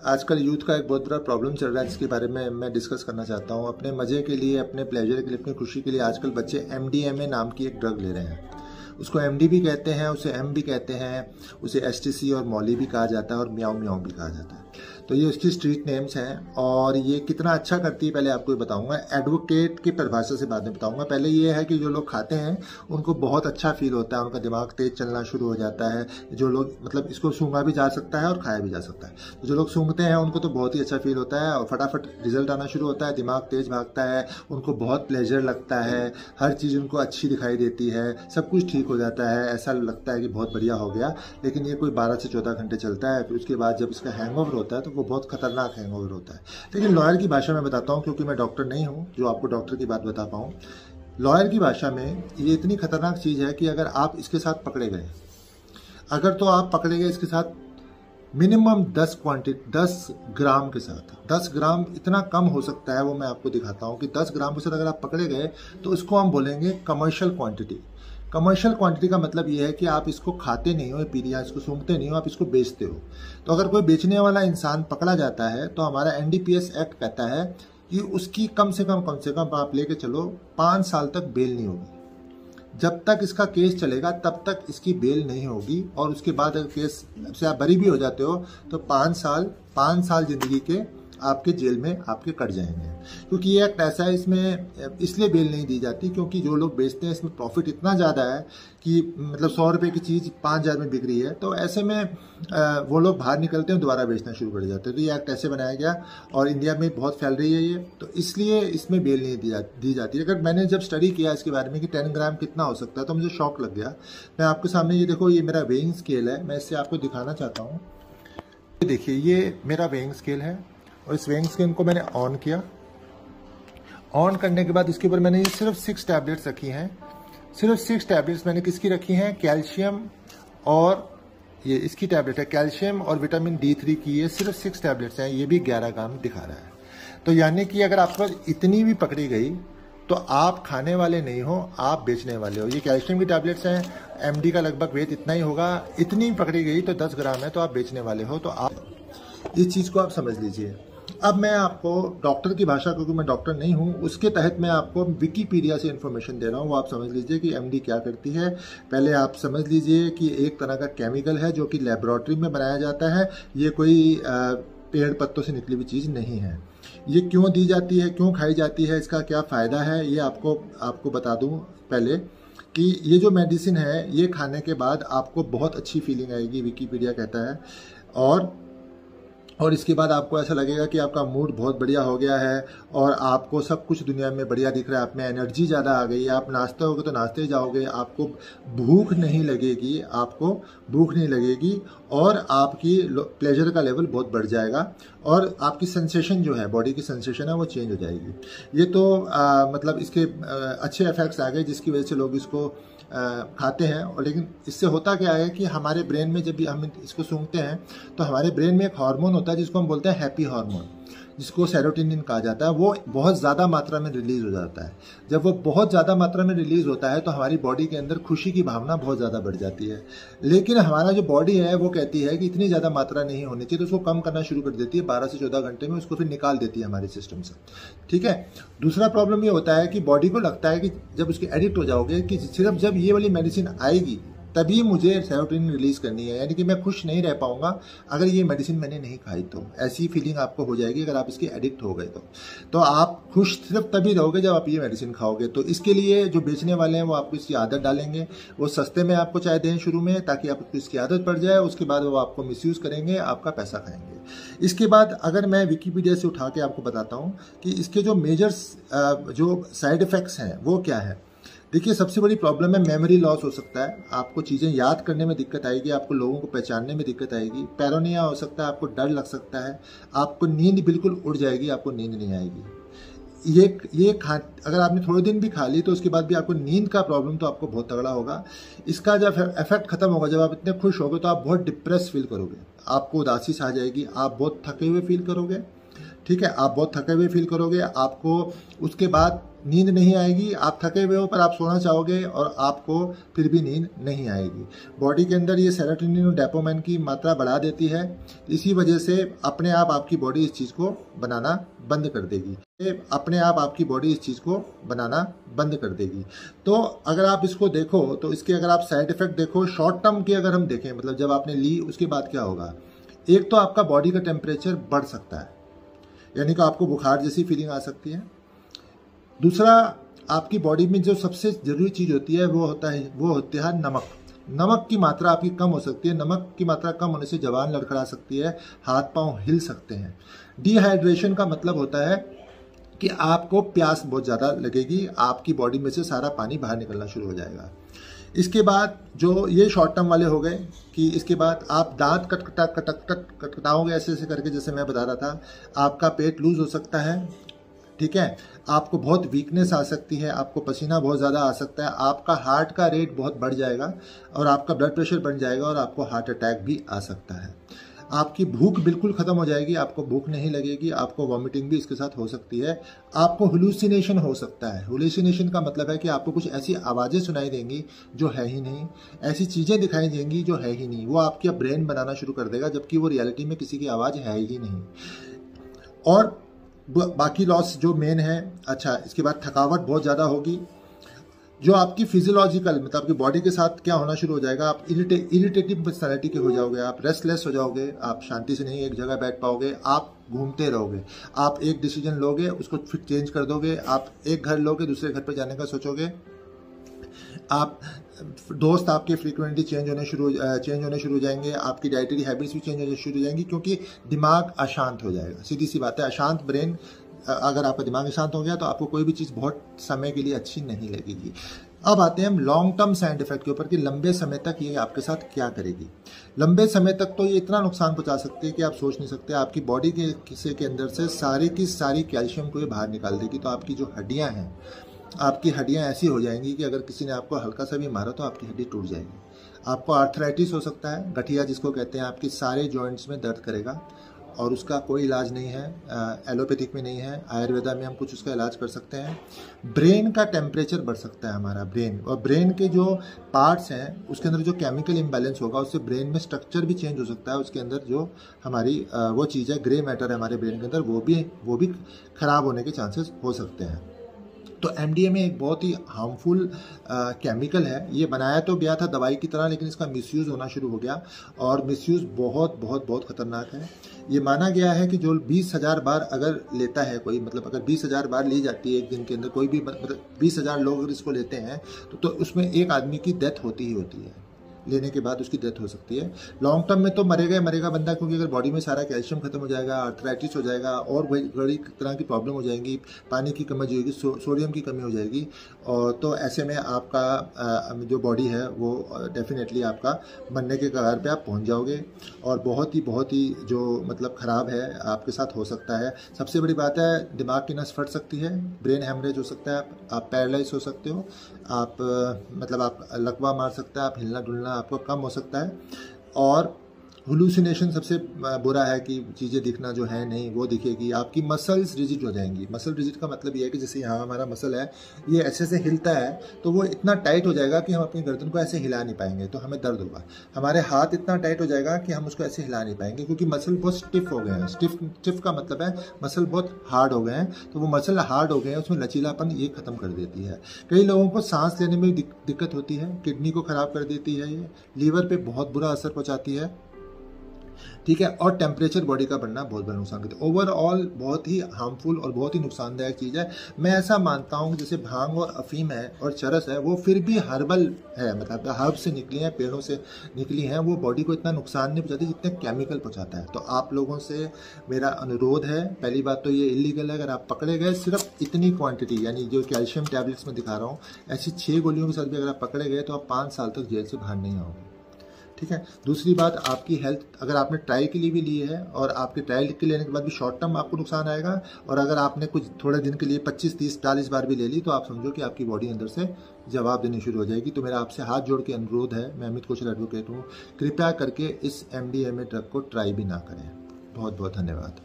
आजकल यूथ का एक बहुत बड़ा प्रॉब्लम चल रहा है जिसके बारे में मैं डिस्कस करना चाहता हूँ। अपने मज़े के लिए, अपने प्लेजर के लिए, अपनी खुशी के लिए आजकल बच्चे MDMA नाम की एक ड्रग ले रहे हैं। उसको MD भी कहते हैं, उसे M भी कहते हैं, उसे STC और मॉली भी कहा जाता है और म्याऊ म्याऊ भी कहा जाता है। तो ये उसकी स्ट्रीट नेम्स हैं और ये कितना अच्छा करती है पहले आपको बताऊंगा। एडवोकेट की परिभाषा से बाद में बताऊंगा। पहले ये है कि जो लोग खाते हैं उनको बहुत अच्छा फील होता है, उनका दिमाग तेज चलना शुरू हो जाता है। जो लोग मतलब इसको सूंघा भी जा सकता है और खाया भी जा सकता है। तो जो लोग सूंघते हैं उनको तो बहुत ही अच्छा फील होता है और फटाफट रिजल्ट आना शुरू होता है, दिमाग तेज भागता है, उनको बहुत प्लेजर लगता है, हर चीज़ उनको अच्छी दिखाई देती है, सब कुछ ठीक हो जाता है, ऐसा लगता है कि बहुत बढ़िया हो गया। लेकिन ये कोई 12 से 14 घंटे चलता है। फिर उसके बाद जब इसका हैंगओवर होता है तो वो बहुत खतरनाक हैंगओवर होता है। लेकिन लॉयर की भाषा में बताता हूँ, क्योंकि मैं डॉक्टर नहीं हूँ जो आपको डॉक्टर की बात बता पाऊँ। लॉयर की भाषा में ये इतनी खतरनाक चीज़ है कि अगर आप इसके साथ पकड़े गए, अगर तो आप पकड़े गए इसके साथ मिनिमम 10 ग्राम के साथ, 10 ग्राम इतना कम हो सकता है, वो मैं आपको दिखाता हूँ कि 10 ग्राम के साथ अगर आप पकड़े गए तो इसको हम बोलेंगे कमर्शियल क्वांटिटी। कमर्शियल क्वांटिटी का मतलब ये है कि आप इसको खाते नहीं हो, पीलिया इसको सूंघते नहीं हो, आप इसको बेचते हो। तो अगर कोई बेचने वाला इंसान पकड़ा जाता है तो हमारा NDPS एक्ट कहता है कि उसकी कम से कम आप लेके चलो 5 साल तक बेल नहीं होगी। जब तक इसका केस चलेगा तब तक इसकी बेल नहीं होगी और उसके बाद अगर केस से आप बरी भी हो जाते हो तो 5 साल जिंदगी के आपके जेल में आपके कट जाएंगे। क्योंकि ये एक्ट ऐसा है, इसमें इसलिए बेल नहीं दी जाती क्योंकि जो लोग बेचते हैं इसमें प्रॉफिट इतना ज़्यादा है कि मतलब 100 रुपये की चीज़ 5000 में बिक रही है, तो ऐसे में वो लोग बाहर निकलते हैं, दोबारा बेचना शुरू कर जाते हैं। तो ये एक्ट ऐसे बनाया गया और इंडिया में बहुत फैल रही है ये, तो इसलिए इसमें बेल नहीं दी जाती। अगर मैंने जब स्टडी किया इसके बारे में कि 10 ग्राम कितना हो सकता है तो मुझे शौक लग गया। मैं आपके सामने ये देखो, ये मेरा वेइंग स्केल है, मैं इससे आपको दिखाना चाहता हूँ। ये देखिए, ये मेरा वेइंग स्केल है और इस वेइंग स्केल को मैंने ऑन किया। ऑन करने के बाद इसके ऊपर मैंने ये सिर्फ 6 टैबलेट्स रखी हैं। सिर्फ 6 टैबलेट्स मैंने किसकी रखी हैं? कैल्शियम, और ये इसकी टैबलेट है कैल्शियम और विटामिन D3 की। ये सिर्फ 6 टैबलेट्स हैं, ये भी 11 ग्राम दिखा रहा है। तो यानी कि अगर आप पर इतनी भी पकड़ी गई तो आप खाने वाले नहीं हो, आप बेचने वाले हो। ये कैल्शियम की टैबलेट्स हैं, MD का लगभग वेट इतना ही होगा। इतनी पकड़ी गई तो 10 ग्राम है तो आप बेचने वाले हो। तो आप इस चीज़ को आप समझ लीजिए। अब मैं आपको डॉक्टर की भाषा, क्योंकि मैं डॉक्टर नहीं हूं, उसके तहत मैं आपको विकीपीडिया से इन्फॉर्मेशन दे रहा हूं। वो आप समझ लीजिए कि MD क्या करती है। पहले आप समझ लीजिए कि एक तरह का केमिकल है जो कि लेबोरेटरी में बनाया जाता है। ये कोई पेड़ पत्तों से निकली हुई चीज़ नहीं है। ये क्यों दी जाती है, क्यों खाई जाती है, इसका क्या फ़ायदा है, ये आपको बता दूँ पहले कि ये जो मेडिसिन है ये खाने के बाद आपको बहुत अच्छी फीलिंग आएगी, विकीपीडिया कहता है। और इसके बाद आपको ऐसा लगेगा कि आपका मूड बहुत बढ़िया हो गया है और आपको सब कुछ दुनिया में बढ़िया दिख रहा है, आप में एनर्जी ज़्यादा आ गई है, आप नाचते होगे तो नाचते जाओगे, आपको भूख नहीं लगेगी, और आपकी प्लेजर का लेवल बहुत बढ़ जाएगा और आपकी सेंसेशन जो है, बॉडी की सेंसेशन है, वो चेंज हो जाएगी। ये तो मतलब इसके अच्छे इफेक्ट्स आ गए जिसकी वजह से लोग इसको खाते हैं। और लेकिन इससे होता क्या है कि हमारे ब्रेन में जब भी हम इसको सूंघते हैं तो हमारे ब्रेन में एक हार्मोन होता है जिसको हम बोलते हैं हैप्पी हार्मोन, जिसको सेरोटोनिन कहा जाता है। वो बहुत ज़्यादा मात्रा में रिलीज हो जाता है। जब वो बहुत ज़्यादा मात्रा में रिलीज होता है तो हमारी बॉडी के अंदर खुशी की भावना बहुत ज़्यादा बढ़ जाती है। लेकिन हमारा जो बॉडी है वो कहती है कि इतनी ज़्यादा मात्रा नहीं होनी चाहिए, तो उसको कम करना शुरू कर देती है। 12 से 14 घंटे में उसको फिर निकाल देती है हमारे सिस्टम से। ठीक है। दूसरा प्रॉब्लम ये होता है कि बॉडी को लगता है कि जब उसके एडिक्ट हो जाओगे कि सिर्फ जब ये वाली मेडिसिन आएगी तभी मुझे सेरोटोनिन रिलीज करनी है, यानी कि मैं खुश नहीं रह पाऊंगा अगर ये मेडिसिन मैंने नहीं खाई। तो ऐसी फीलिंग आपको हो जाएगी अगर आप इसके एडिक्ट हो गए तो आप खुश सिर्फ तभी रहोगे जब आप ये मेडिसिन खाओगे। तो इसके लिए जो बेचने वाले हैं वो आपको इसकी आदत डालेंगे। वो सस्ते में आपको चाय दें शुरू में ताकि आपको इसकी आदत पड़ जाए, उसके बाद वो आपको मिसयूज करेंगे, आपका पैसा खाएंगे। इसके बाद अगर मैं विकीपीडिया से उठा के आपको बताता हूँ कि इसके जो मेजर्स जो साइड इफेक्ट्स हैं वो क्या है। देखिए, सबसे बड़ी प्रॉब्लम है मेमोरी लॉस हो सकता है, आपको चीज़ें याद करने में दिक्कत आएगी, आपको लोगों को पहचानने में दिक्कत आएगी, पैरानोया हो सकता है, आपको डर लग सकता है, आपको नींद बिल्कुल उड़ जाएगी, आपको नींद नहीं आएगी। अगर आपने थोड़े दिन भी खा ली तो उसके बाद भी आपको नींद का प्रॉब्लम तो आपको बहुत तगड़ा होगा। इसका जब इफेक्ट खत्म होगा, जब आप इतने खुश होगे तो आप बहुत डिप्रेस फील करोगे, आपको उदासी सा आ जाएगी, आप बहुत थके हुए फील करोगे। ठीक है, आप बहुत थके हुए फील करोगे। आपको उसके बाद नींद नहीं आएगी, आप थके हुए हो पर आप सोना चाहोगे और आपको फिर भी नींद नहीं आएगी। बॉडी के अंदर ये सेरोटोनिन और डोपामाइन की मात्रा बढ़ा देती है, इसी वजह से अपने आप आपकी बॉडी इस चीज़ को बनाना बंद कर देगी, अपने आप आपकी बॉडी इस चीज़ को बनाना बंद कर देगी। तो अगर आप इसको देखो तो इसके अगर आप साइड इफेक्ट देखो, शॉर्ट टर्म की अगर हम देखें, मतलब जब आपने ली उसके बाद क्या होगा, एक तो आपका बॉडी का टेम्परेचर बढ़ सकता है, यानी कि आपको बुखार जैसी फीलिंग आ सकती है। दूसरा, आपकी बॉडी में जो सबसे जरूरी चीज़ होती है वो होती है नमक। नमक की मात्रा आपकी कम हो सकती है। नमक की मात्रा कम होने से जबान लड़खड़ा सकती है, हाथ पांव हिल सकते हैं। डिहाइड्रेशन का मतलब होता है कि आपको प्यास बहुत ज़्यादा लगेगी, आपकी बॉडी में से सारा पानी बाहर निकलना शुरू हो जाएगा। इसके बाद जो ये शॉर्ट टर्म वाले हो गए कि इसके बाद आप दांत कटकटाओगे ऐसे ऐसे करके, जैसे मैं बता रहा था, आपका पेट लूज हो सकता है, ठीक है, आपको बहुत वीकनेस आ सकती है, आपको पसीना बहुत ज़्यादा आ सकता है, आपका हार्ट का रेट बहुत बढ़ जाएगा और आपका ब्लड प्रेशर बढ़ जाएगा और आपको हार्ट अटैक भी आ सकता है। आपकी भूख बिल्कुल ख़त्म हो जाएगी, आपको भूख नहीं लगेगी, आपको वॉमिटिंग भी इसके साथ हो सकती है। आपको हुलूसिनेशन हो सकता है। हुलूसिनेशन का मतलब है कि आपको कुछ ऐसी आवाज़ें सुनाई देंगी जो है ही नहीं, ऐसी चीज़ें दिखाई देंगी जो है ही नहीं, वो आपका ब्रेन बनाना शुरू कर देगा, जबकि वो रियलिटी में किसी की आवाज़ है ही नहीं। और बाकी लॉस जो मेन है, अच्छा, इसके बाद थकावट बहुत ज़्यादा होगी, जो आपकी फिजियोलॉजिकल मतलब आपकी बॉडी के साथ क्या होना शुरू हो जाएगा, आप इरिटेटिव पर्सनैलिटी के हो जाओगे, आप रेस्टलेस हो जाओगे, आप शांति से नहीं एक जगह बैठ पाओगे, आप घूमते रहोगे, आप एक डिसीजन लोगे उसको फिर चेंज कर दोगे, आप एक घर लोगे दूसरे घर पर जाने का सोचोगे, आप दोस्त आपके फ्रीक्वेंटली चेंज होने शुरू हो जाएंगे, आपकी डाइटरी हैबिट्स भी चेंज होने शुरू हो जाएंगी, क्योंकि दिमाग अशांत हो जाएगा। सीधी सी बात है, अशांत ब्रेन, अगर आपका दिमाग शांत हो गया तो आपको कोई भी चीज़ बहुत समय के लिए अच्छी नहीं लगेगी। अब आते हैं हम लॉन्ग टर्म साइड इफेक्ट के ऊपर कि लंबे समय तक ये आपके साथ क्या करेगी। लंबे समय तक तो ये इतना नुकसान पहुंचा सकती है कि आप सोच नहीं सकते। आपकी बॉडी के अंदर से सारी की सारी कैल्शियम को ये बाहर निकाल देगी। तो आपकी जो हड्डियां हैं, आपकी हड्डियां ऐसी हो जाएंगी कि अगर किसी ने आपको हल्का सा भी मारा तो आपकी हड्डी टूट जाएगी। आपको आर्थराइटिस हो सकता है, गठिया जिसको कहते हैं, आपके सारे जॉइंट्स में दर्द करेगा और उसका कोई इलाज नहीं है, एलोपैथिक में नहीं है, आयुर्वेदा में हम कुछ उसका इलाज कर सकते हैं। ब्रेन का टेम्परेचर बढ़ सकता है हमारा ब्रेन, और ब्रेन के जो पार्ट्स हैं उसके अंदर जो केमिकल इम्बैलेंस होगा उससे ब्रेन में स्ट्रक्चर भी चेंज हो सकता है। उसके अंदर जो हमारी वो चीज़ है, ग्रे मैटर है हमारे ब्रेन के अंदर, वो भी खराब होने के चांसेस हो सकते हैं। तो MDMA एक बहुत ही हार्मफुल केमिकल है। ये बनाया तो गया था दवाई की तरह, लेकिन इसका मिसयूज़ होना शुरू हो गया और मिसयूज़ बहुत बहुत बहुत ख़तरनाक है। ये माना गया है कि जो 20,000 बार अगर लेता है कोई, मतलब अगर 20,000 बार ली जाती है एक दिन के अंदर, कोई भी मतलब 20,000 लोग अगर इसको लेते हैं तो उसमें एक आदमी की डेथ होती ही होती है, लेने के बाद उसकी डेथ हो सकती है। लॉन्ग टर्म में तो मरेगा बंदा, क्योंकि अगर बॉडी में सारा कैल्शियम खत्म हो जाएगा, आर्थराइटिस हो जाएगा और बड़ी तरह की प्रॉब्लम हो जाएंगी, पानी की कमी होगी, सोडियम की कमी हो जाएगी। और तो ऐसे में आपका जो बॉडी है वो डेफिनेटली आपका मरने के कगार पे आप पहुंच जाओगे और बहुत ही जो मतलब ख़राब है आपके साथ हो सकता है। सबसे बड़ी बात है, दिमाग की नस फट सकती है, ब्रेन हेमरेज हो सकता है, आप पैरालाइज हो सकते हो, आप मतलब आप लकवा मार सकता है, आप हिलना डुलना आपको कम हो सकता है। और हुलूसिनेशन सबसे बुरा है कि चीज़ें दिखना जो है नहीं वो दिखेगी। आपकी मसल्स रिजिड हो जाएंगी। मसल रिजिड का मतलब ये है कि जैसे यहाँ हमारा मसल है, ये ऐसे से हिलता है तो वो इतना टाइट हो जाएगा कि हम अपनी गर्दन को ऐसे हिला नहीं पाएंगे, तो हमें दर्द होगा। हमारे हाथ इतना टाइट हो जाएगा कि हम उसको ऐसे हिला नहीं पाएंगे, क्योंकि मसल बहुत स्टिफ हो गए हैं। स्टिफ का मतलब है मसल बहुत हार्ड हो गए हैं, तो वो मसल हार्ड हो गए हैं, उसमें लचीलापन ये ख़त्म कर देती है। कई लोगों को सांस लेने में दिक्कत होती है, किडनी को ख़राब कर देती है, ये लीवर पे बहुत बुरा असर पहुँचाती है, ठीक है। और टेम्परेचर बॉडी का बढ़ना बहुत बड़ा नुकसान करता है। ओवरऑल बहुत ही हार्मफुल और बहुत ही नुकसानदायक चीज़ है। मैं ऐसा मानता हूँ कि जैसे भांग और अफीम है और चरस है, वो फिर भी हर्बल है, मतलब हर्ब से निकली हैं, पेड़ों से निकली हैं, वो बॉडी को इतना नुकसान नहीं पहुँचाती जितने केमिकल पहुँचाता है। तो आप लोगों से मेरा अनुरोध है, पहली बात तो ये इलीगल है। अगर आप पकड़े गए सिर्फ इतनी क्वान्टिटी, यानी जो कैल्शियम टैबलेट्स में दिखा रहा हूँ, ऐसी 6 गोलियों के साथ भी अगर आप पकड़े गए तो आप 5 साल तक जेल से बाहर नहीं आओगे, ठीक है। दूसरी बात, आपकी हेल्थ, अगर आपने ट्रायल के लिए भी ली है और आपके ट्रायल के लेने के बाद भी शॉर्ट टर्म आपको नुकसान आएगा, और अगर आपने कुछ थोड़े दिन के लिए 25, 30, 40 बार भी ले ली तो आप समझो कि आपकी बॉडी अंदर से जवाब देनी शुरू हो जाएगी। तो मेरा आपसे हाथ जोड़ के अनुरोध है, मैं अमित कौशल एडवोकेट हूँ, कृपया करके इस MDMA ड्रग को ट्राई भी ना करें। बहुत बहुत धन्यवाद।